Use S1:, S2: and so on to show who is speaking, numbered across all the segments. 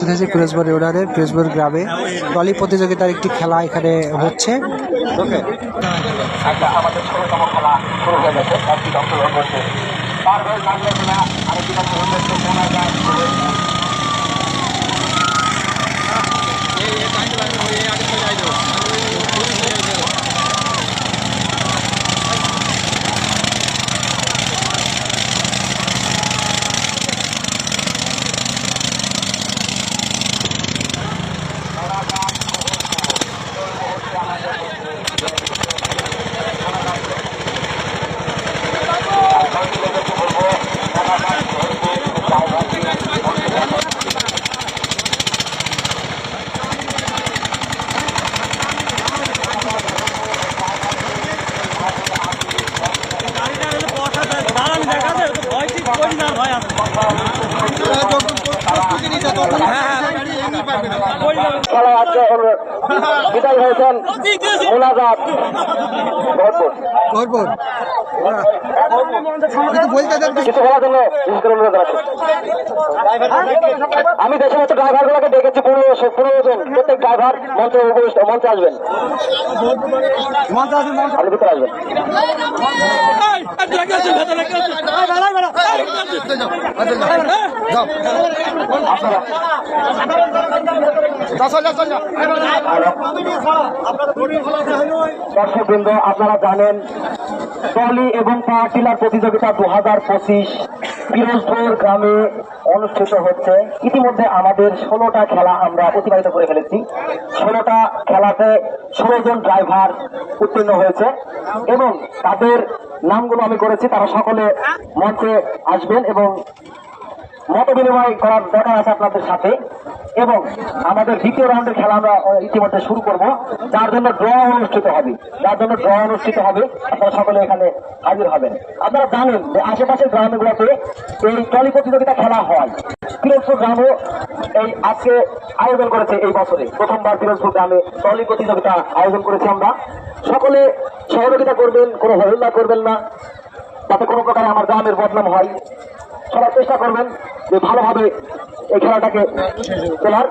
S1: পিরোজপুর রোডারের পিরোজপুর গ্রামে ট্রলি প্রতিযোগিতার একটি খেলা এখানে হচ্ছে।
S2: আমাদের ষোলতম খেলা শুরু হয়ে গেছে। একটি অংশগ্রহণ করছে তার হয়ে লাগলে কিনা আরেকটি অংশগ্রহণ করছে শোনা যায়। খেলা আজকে বিদায় হয়েছেন মোনাজাত ভরপুর কিছু বলার জন্য আমি দেশের মতো ড্রাইভার গুলোকে দেখেছি 15 জন প্রত্যেক ড্রাইভার মঞ্চে আসবেন, আপনি ভিতরে আসবেন। দর্শকবৃন্দ, আপনারা জানেন ট্রলি এবং পাওয়ার টিলার প্রতিযোগিতা 2025 পিরোজপুর গ্রামে অনুষ্ঠিত হচ্ছে। ইতিমধ্যে আমাদের 16টা খেলা আমরা অতিবাহিত করে ফেলেছি। 16টা খেলাতে 16 জন ড্রাইভার উত্তীর্ণ হয়েছে এবং তাদের নামগুলো আমি করেছি। তারা সকলে মঞ্চে আসবেন এবং মত বিনিময় করার দরকার আছে আপনাদের সাথে। এবং আমাদের দ্বিতীয় রাউন্ডের খেলা আমরা ইতিমধ্যে শুরু করব, যার জন্য ড্র অনুষ্ঠিত হবে। আপনারা সকলে এখানে হাজির হবেন। আপনারা জানেন যে আশেপাশের গ্রামগুলোতে এই ট্রলি প্রতিযোগিতা খেলা হয়। পিরোজপুর গ্রামও এই আজকে আয়োজন করেছে। এই বছরে প্রথমবার পিরোজপুর গ্রামে ট্রলি প্রতিযোগিতা আয়োজন করেছি আমরা। সকলে সহযোগিতা করবেন, কোনো হল্লা করবেন না, যাতে কোনো প্রকারে আমার গ্রামের বদনাম হয়। সবাই চেষ্টা করবেন যে ভালোভাবে এই খেলাটাকে খেলার।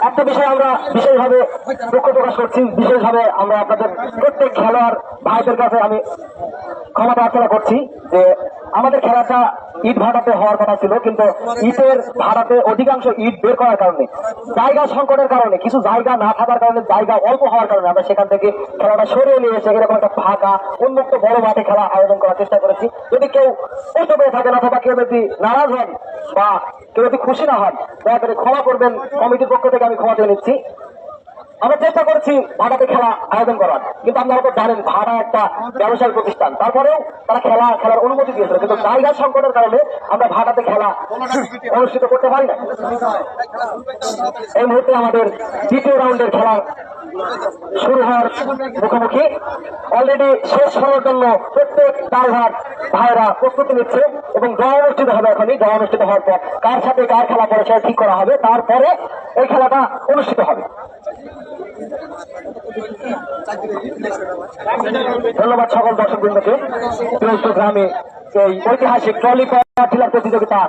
S2: একটা বিষয় আমরা বিশেষভাবে দুঃখ প্রকাশ করছি, বিশেষভাবে আমরা আপনাদের প্রত্যেক খেলোয়াড় ভাইদের কাছে আমি ক্ষমা প্রার্থনা করছি যে আমাদের খেলাটা ইট ভাড়াতে হওয়ার কথা ছিল, কিন্তু ইটের ভাড়াতে অধিকাংশ ইট বের করার কারণে, জায়গা সংকটের কারণে, কিছু জায়গা না থাকার কারণে, জায়গা অল্প হওয়ার কারণে আমরা সেখান থেকে খেলাটা সরিয়ে নিয়ে এসে এরকম একটা ফাঁকা উন্মুক্ত বড় মাঠে খেলা আয়োজন করার চেষ্টা করেছি। যদি কেউ কষ্ট পেয়ে থাকেন অথবা কেউ যদি নারাজ হন বা কেউ যদি খুশি না হন, দয়া করে ক্ষমা করবেন। কমিটির পক্ষ থেকে আমি ক্ষমা চেয়ে নিচ্ছি। আমরা চেষ্টা করছি ভাড়াতে খেলা আয়োজন করার, কিন্তু আপনারা তো জানেন ভাড়া একটা ব্যবসায়িক প্রতিষ্ঠান। তারপরেও তারা খেলার অনুমতি দিয়েছিল, কিন্তু জায়গা সংকটের কারণে আমরা ভাড়াতে খেলা অনুষ্ঠিত করতে পারি না। এই মুহূর্তে আমাদের দ্বিতীয় রাউন্ডের খেলা শুরু হওয়ার মুখোমুখি। অলরেডি শেষ হওয়ার জন্য প্রত্যেক ড্রাইভার ভাইরা প্রস্তুতি নিচ্ছে এবং ড্র অনুষ্ঠিত হবে। এখনই ড্র অনুষ্ঠিত হওয়ার পর কার সাথে কার খেলা পরে সেটা ঠিক করা হবে, তারপরে এই খেলাটা অনুষ্ঠিত হবে। ধন্যবাদ সকল দর্শকবৃন্দকে পিরোজপুর গ্রামে এই ঐতিহাসিক ট্রলি পাওয়ার টিলার প্রতিযোগিতা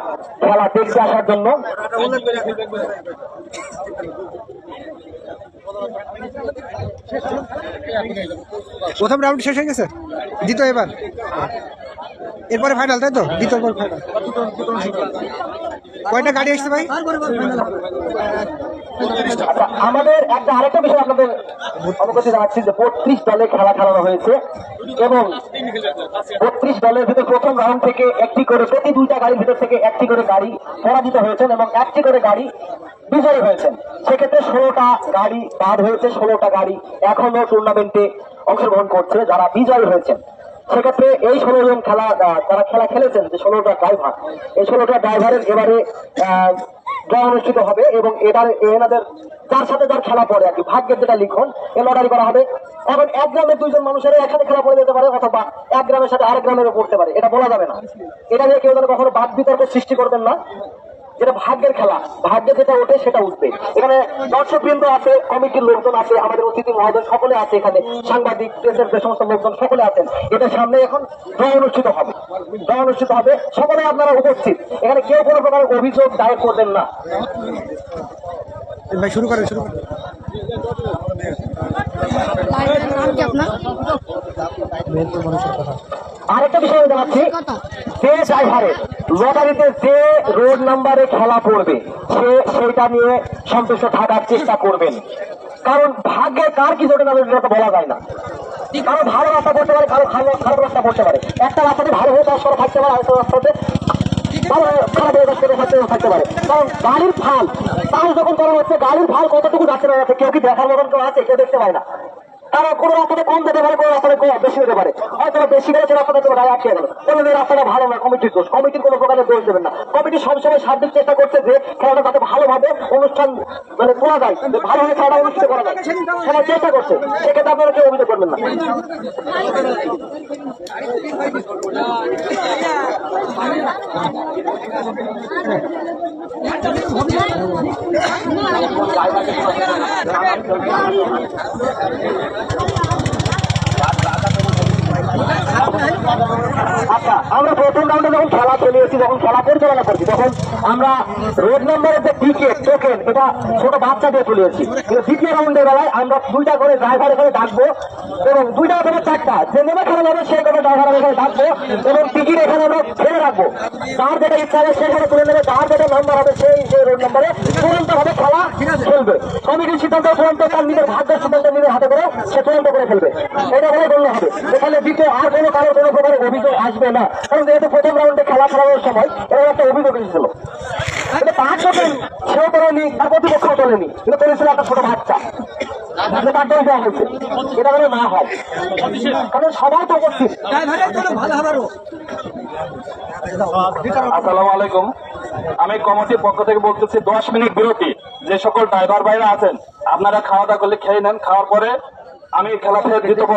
S2: খেলা দেখতে আসার জন্য।
S1: প্রথম রাউন্ড শেষ হয়ে গেছে, দ্বিতীয় এরপরে ফাইনাল, তাই তো? দ্বিতীয় ফাইনাল। কয়টা গাড়ি আসছে ভাই?
S2: আমাদের একটা আরেকটা বিষয় আপনাদের অবগত জানাচ্ছি যে 32 দলে খেলা খেলানো হয়েছে এবং 32 দলের ভিতরে প্রথম রাউন্ড থেকে একটি করে, প্রতি 2টা গাড়ির ভিতর থেকে একটি করে গাড়ি পরাজিত হয়েছেন এবং একটি করে গাড়ি বিজয়ী হয়েছেন। সেক্ষেত্রে 16টা গাড়ি বাদ হয়েছে। 16টা গাড়ি এখনো টুর্নামেন্টে অংশগ্রহণ করছে যারা বিজয়ী হয়েছেন। সেক্ষেত্রে এই 16 জন যারা খেলা খেলেছেন, যে 16টা ড্রাইভার, এই 16টা ড্রাইভারের এবারে ড্র অনুষ্ঠিত হবে এবং এনাদের যার সাথে যার খেলা পড়ে আর কি, ভাগ্যের যেটা লিখন, এ লটারি করা হবে। এখন এক গ্রামের 2 জন মানুষের একসাথে খেলা পড়ে যেতে পারে, অথবা এক গ্রামের সাথে আরেক গ্রামের পড়তে পারে, এটা বলা যাবে না। এটা নিয়ে কেউ যেন কখনো বাদ বিতর্ক সৃষ্টি করবেন না। যেটা ভাগ্যের খেলা, ভাগ্যে যেটা ওঠে সেটা উঠবে। এখানে দর্শকবৃন্দ আছে, কমিটির লোকজন আছে, আমাদের অতিথি মহোদয় সকলে আছে, এখানে সাংবাদিক প্রেসের যে সমস্ত লোকজন সকলে আছেন। এটা সামনে এখন ড্র অনুষ্ঠিত হবে, ড্র অনুষ্ঠিত হবে, সকলে আপনারা উপস্থিত। এখানে কেউ কোনো প্রকার অভিযোগ দায়ের করবেন না।
S1: ভাই শুরু করেন, শুরু করেন।
S2: আরেকটা বিষয় আমি জানাচ্ছি, যে ড্রাইভারের লটারিতে যে রোড নাম্বারে খেলা পড়বে সে সেটা নিয়ে সন্তুষ্ট থাকার চেষ্টা করবেন। কারণ ভাগ্যে কার কি জোটে নামে সেটা তো বলা যায় না। কারো ভালো রাস্তা পড়তে পারে, কারো খারাপ রাস্তা পড়তে পারে। একটা রাস্তাতে ভালো হয়ে 10 করে থাকতে পারে, আরেকটা রাস্তাতে খারাপ হয়ে 10 করে থাকতে পারে। কারণ গাড়ির ফাল যখন করা হচ্ছে, গাড়ির ফাল কতটুকু যাচ্ছে না যাচ্ছে কেউ কি দেখার মতন কেউ আছে? কেউ দেখতে পায় না। কারণ কোনো রাস্তাতে কম যেতে পারে, কোনো রাস্তাতে বেশি যেতে পারে। হয়তো বেশি গেলে সে রাস্তাতে তোমার গাড়ি আটকে গেল, বললেন এই রাস্তাটা ভালো না, কমিটির দোষ। কমিটির কোনো প্রকারের দোষ দেবেন না। কমিটি সবসময় সার্বিক চেষ্টা করছে যে খেলাটা যাতে ভালোভাবে অনুষ্ঠান মানে করা যায়, ভালোভাবে খেলাটা অনুষ্ঠিত করা যায়, সবাই চেষ্টা করছে। সেক্ষেত্রে আপনারা কেউ অভিযোগ করবেন না। আচ্ছা, আমরা প্রথম রাউন্ডে যখন খেলা খেলিয়েছি, যখন খেলা পরিচালনা করছি, তখন আমরা রোড নম্বরের যে টিকিট টোকেন এটা ছোট বাচ্চা দিয়ে তুলেছি। কিন্তু দ্বিতীয় রাউন্ডের বেলায় আমরা 2টা করে ড্রাইভার এখানে ডাকবো, এবং 2টা করে 4টা যে নেমে খেলা যাবে সেই করে ড্রাইভার এখানে ডাকবো, এবং টিকিট এখানে আমরা ফেলে রাখবো। যার যেটা ইচ্ছা হবে সেখানে তুলে নেবে, যার যেটা নাম্বার হবে সেই রোড নম্বরে চূড়ান্ত ভাবে খেলা খেলবে। কমিটির সিদ্ধান্ত চূড়ান্ত, তার নিজের ভাগ্যের সিদ্ধান্ত নিজের হাতে করে সে চূড়ান্ত করে ফেলবে, এটা বলে গণ্য হবে। এখানে দ্বিতীয় আর কোনো কারোর কোনো প্রকারের অভিযোগ আসবে না। কারণ যেহেতু প্রথম রাউন্ডে খেলা খেলানোর সময় এরকম একটা অভিযোগ এসেছিল, এটা তার চোখে সেও তোলেনি, তার প্রতিপক্ষও তোলেনি, কিন্তু তোলেছিল একটা ছোট বাচ্চা। তার দোষ দেওয়া হয়েছে, এটা যেন না হয়, কারণ সবাই তো উপস্থিত।
S3: আসসালামু আলাইকুম, আমি কমিটির পক্ষ থেকে বলতেছি 10 মিনিট বিরতি। যে সকল ড্রাইভার ভাইরা আছেন আপনারা খাওয়া দাওয়া করলে খেয়ে নেন, খাওয়ার পরে আমি খেলা ফের দিতে পারবো।